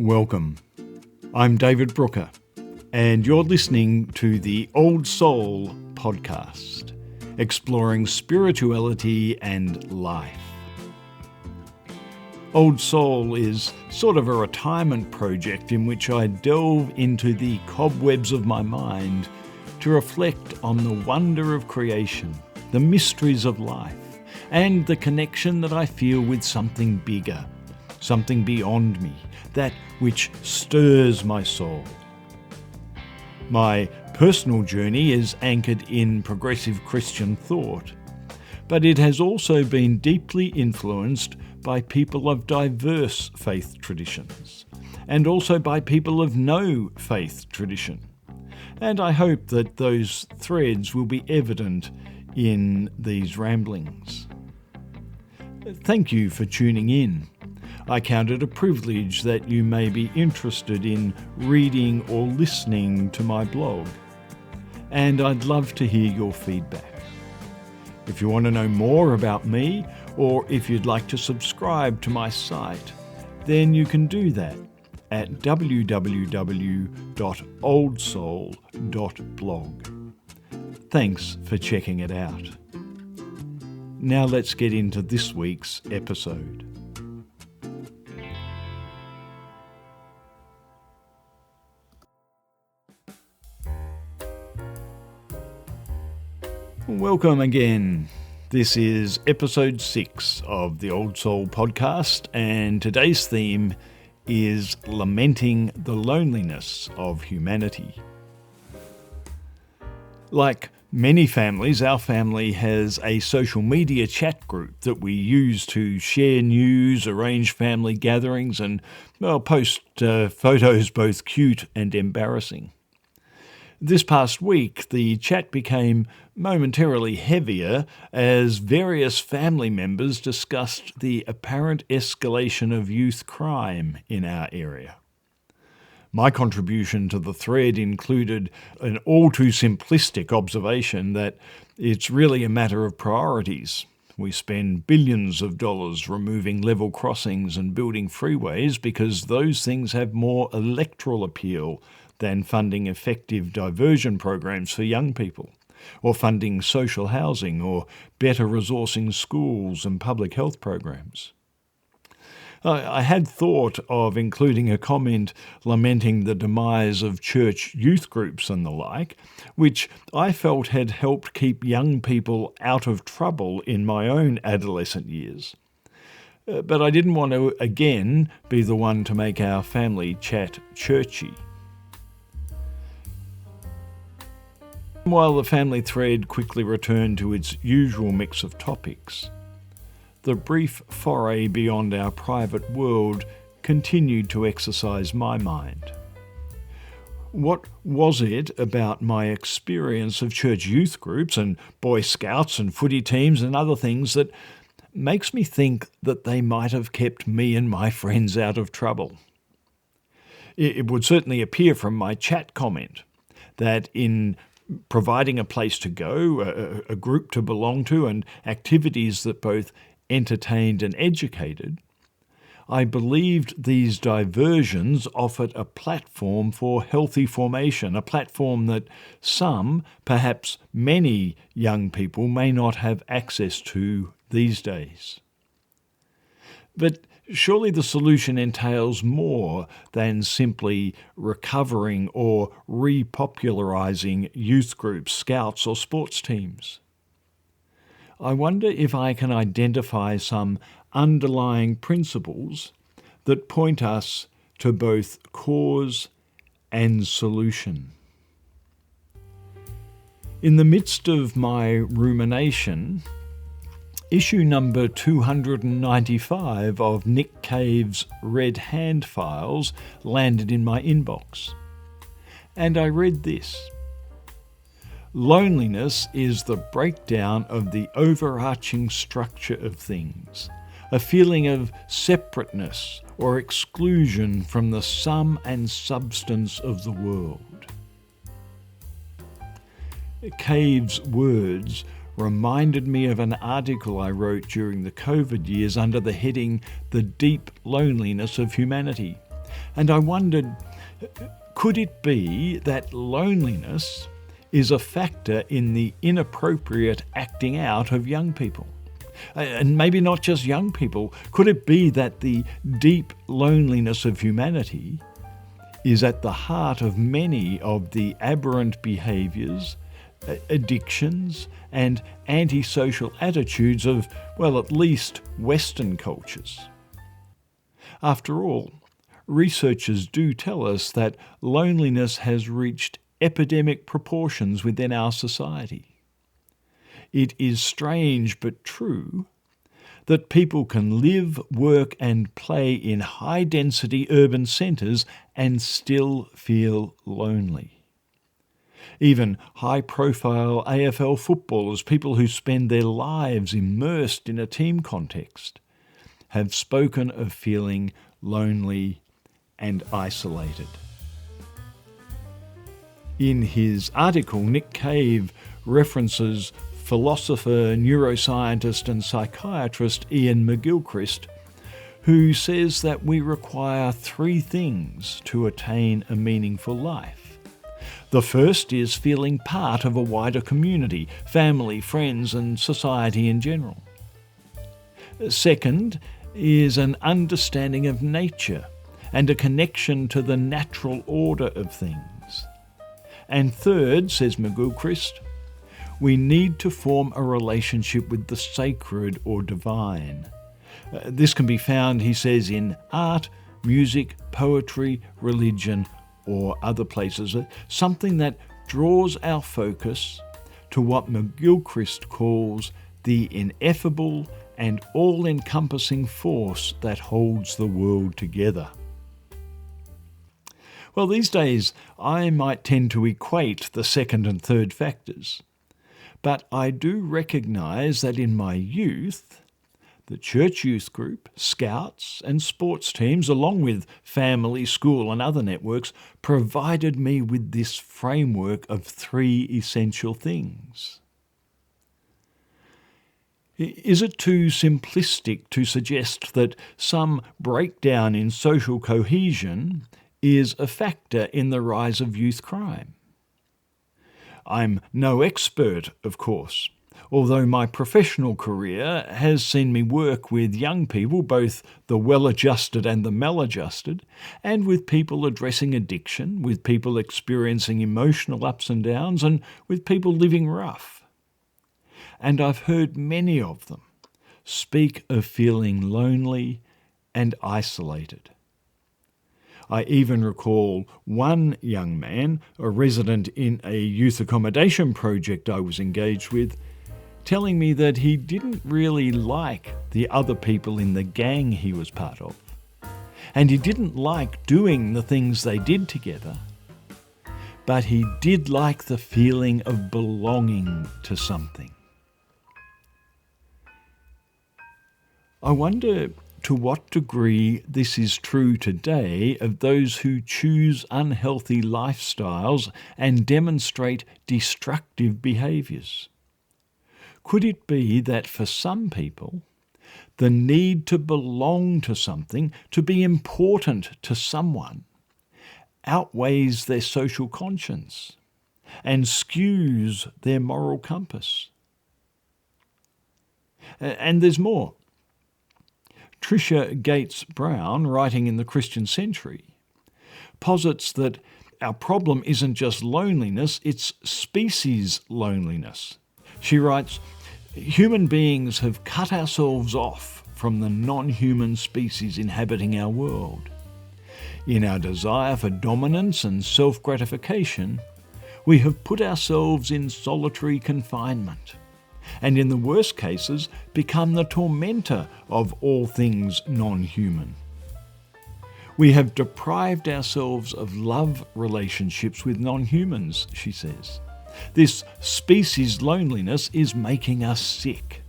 Welcome. I'm David Brooker, and you're listening to the Old Soul podcast, exploring spirituality and life. Old Soul is sort of a retirement project in which I delve into the cobwebs of my mind to reflect on the wonder of creation, the mysteries of life, and the connection that I feel with something bigger, something beyond me, that which stirs my soul. My personal journey is anchored in progressive Christian thought, but it has also been deeply influenced by people of diverse faith traditions, and also by people of no faith tradition. And I hope that those threads will be evident in these ramblings. Thank you for tuning in. I count it a privilege that you may be interested in reading or listening to my blog, and I'd love to hear your feedback. If you want to know more about me, or if you'd like to subscribe to my site, then you can do that at www.oldsoul.blog. Thanks for checking it out. Now let's get into this week's episode. Welcome again. This is episode 6 of the Old Soul podcast, and today's theme is lamenting the loneliness of humanity. Like many families, our family has a social media chat group that we use to share news, arrange family gatherings, and post photos both cute and embarrassing. This past week, the chat became momentarily heavier as various family members discussed the apparent escalation of youth crime in our area. My contribution to the thread included an all too simplistic observation that it's really a matter of priorities. We spend billions of dollars removing level crossings and building freeways because those things have more electoral appeal than funding effective diversion programs for young people, or funding social housing, or better resourcing schools and public health programs. I had thought of including a comment lamenting the demise of church youth groups and the like, which I felt had helped keep young people out of trouble in my own adolescent years. But I didn't want to, again, be the one to make our family chat churchy. While the family thread quickly returned to its usual mix of topics, the brief foray beyond our private world continued to exercise my mind. What was it about my experience of church youth groups and Boy Scouts and footy teams and other things that makes me think that they might have kept me and my friends out of trouble? It would certainly appear from my chat comment that in providing a place to go, a group to belong to, and activities that both entertained and educated, I believed these diversions offered a platform for healthy formation, a platform that some, perhaps many young people may not have access to these days. But surely the solution entails more than simply recovering or repopularizing youth groups, scouts, or sports teams. I wonder if I can identify some underlying principles that point us to both cause and solution. In the midst of my rumination, issue number 295 of Nick Cave's Red Hand Files landed in my inbox, and I read this. Loneliness is the breakdown of the overarching structure of things, a feeling of separateness or exclusion from the sum and substance of the world. Cave's words reminded me of an article I wrote during the COVID years under the heading The Deep Loneliness of Humanity, And I wondered, could it be that loneliness is a factor in the inappropriate acting out of young people? And maybe not just young people. Could it be that the deep loneliness of humanity is at the heart of many of the aberrant behaviours, addictions, and antisocial attitudes of, well, at least Western cultures? After all, researchers do tell us that loneliness has reached epidemic proportions within our society. It is strange but true that people can live, work and play in high-density urban centres and still feel lonely. Even high-profile AFL footballers, people who spend their lives immersed in a team context, have spoken of feeling lonely and isolated. In his article, Nick Cave references philosopher, neuroscientist and psychiatrist Ian McGilchrist, who says that we require 3 things to attain a meaningful life. The first is feeling part of a wider community, family, friends and society in general. Second is an understanding of nature and a connection to the natural order of things. And third, says McGilchrist, we need to form a relationship with the sacred or divine. This can be found, he says, in art, music, poetry, religion, or other places. Something that draws our focus to what McGilchrist calls the ineffable and all-encompassing force that holds the world together. Well, these days I might tend to equate the second and third factors, but I do recognise that in my youth, the church youth group, scouts and sports teams, along with family, school and other networks, provided me with this framework of 3 essential things. Is it too simplistic to suggest that some breakdown in social cohesion is a factor in the rise of youth crime? I'm no expert, of course, although my professional career has seen me work with young people, both the well-adjusted and the maladjusted, and with people addressing addiction, with people experiencing emotional ups and downs, and with people living rough. And I've heard many of them speak of feeling lonely and isolated. I even recall one young man, a resident in a youth accommodation project I was engaged with, telling me that he didn't really like the other people in the gang he was part of, and he didn't like doing the things they did together, but he did like the feeling of belonging to something. I wonder to what degree this is true today of those who choose unhealthy lifestyles and demonstrate destructive behaviours. Could it be that for some people, the need to belong to something, to be important to someone, outweighs their social conscience and skews their moral compass? And there's more. Tricia Gates Brown, writing in the Christian Century, posits that our problem isn't just loneliness, it's species loneliness. She writes, human beings have cut ourselves off from the non-human species inhabiting our world. In our desire for dominance and self-gratification, we have put ourselves in solitary confinement, and in the worst cases become the tormentor of all things non-human. We have deprived ourselves of love relationships with non-humans, she says. This species loneliness is making us sick.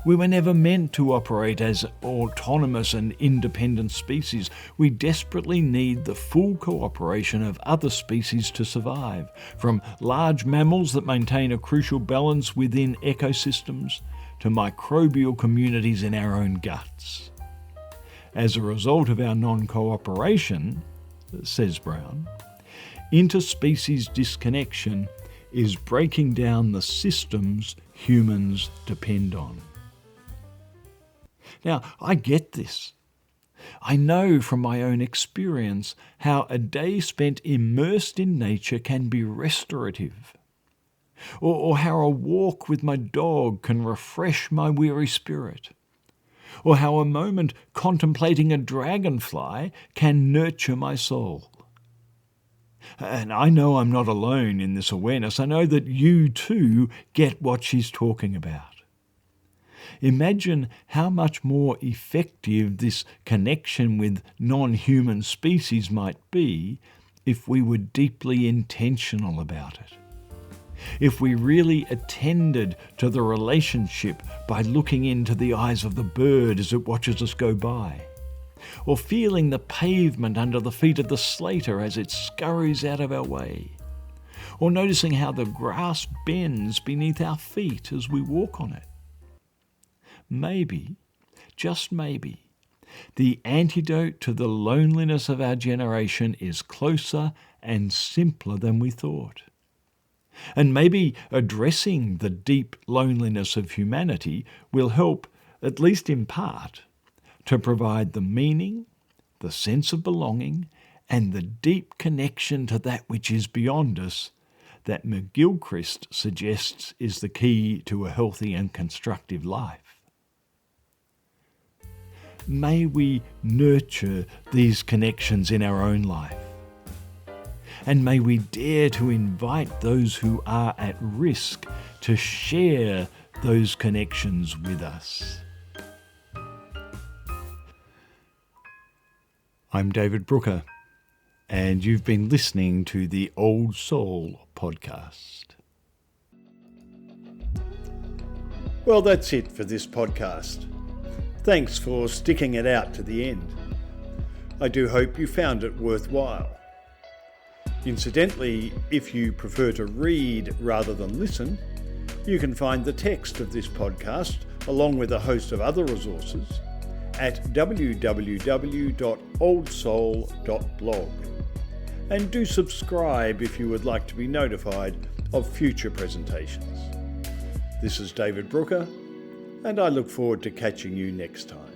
We were never meant to operate as autonomous and independent species. We desperately need the full cooperation of other species to survive, from large mammals that maintain a crucial balance within ecosystems to microbial communities in our own guts. as a result of our non-cooperation, says Brown, interspecies disconnection is breaking down the systems humans depend on. Now, I get this. I know from my own experience how a day spent immersed in nature can be restorative, or how a walk with my dog can refresh my weary spirit, or how a moment contemplating a dragonfly can nurture my soul. And I know I'm not alone in this awareness. I know that you too get what she's talking about. Imagine how much more effective this connection with non-human species might be if we were deeply intentional about it. If we really attended to the relationship by looking into the eyes of the bird as it watches us go by, or feeling the pavement under the feet of the slater as it scurries out of our way, or noticing how the grass bends beneath our feet as we walk on it. Maybe, just maybe, the antidote to the loneliness of our generation is closer and simpler than we thought. And maybe addressing the deep loneliness of humanity will help, at least in part, to provide the meaning, the sense of belonging, and the deep connection to that which is beyond us that McGilchrist suggests is the key to a healthy and constructive life. May we nurture these connections in our own life. And may we dare to invite those who are at risk to share those connections with us. I'm David Brooker, and you've been listening to the Old Soul podcast. Well, that's it for this podcast. Thanks for sticking it out to the end. I do hope you found it worthwhile. Incidentally, if you prefer to read rather than listen, you can find the text of this podcast, along with a host of other resources, at www.oldsoul.blog. And do subscribe if you would like to be notified of future presentations. This is David Brooker, and I look forward to catching you next time.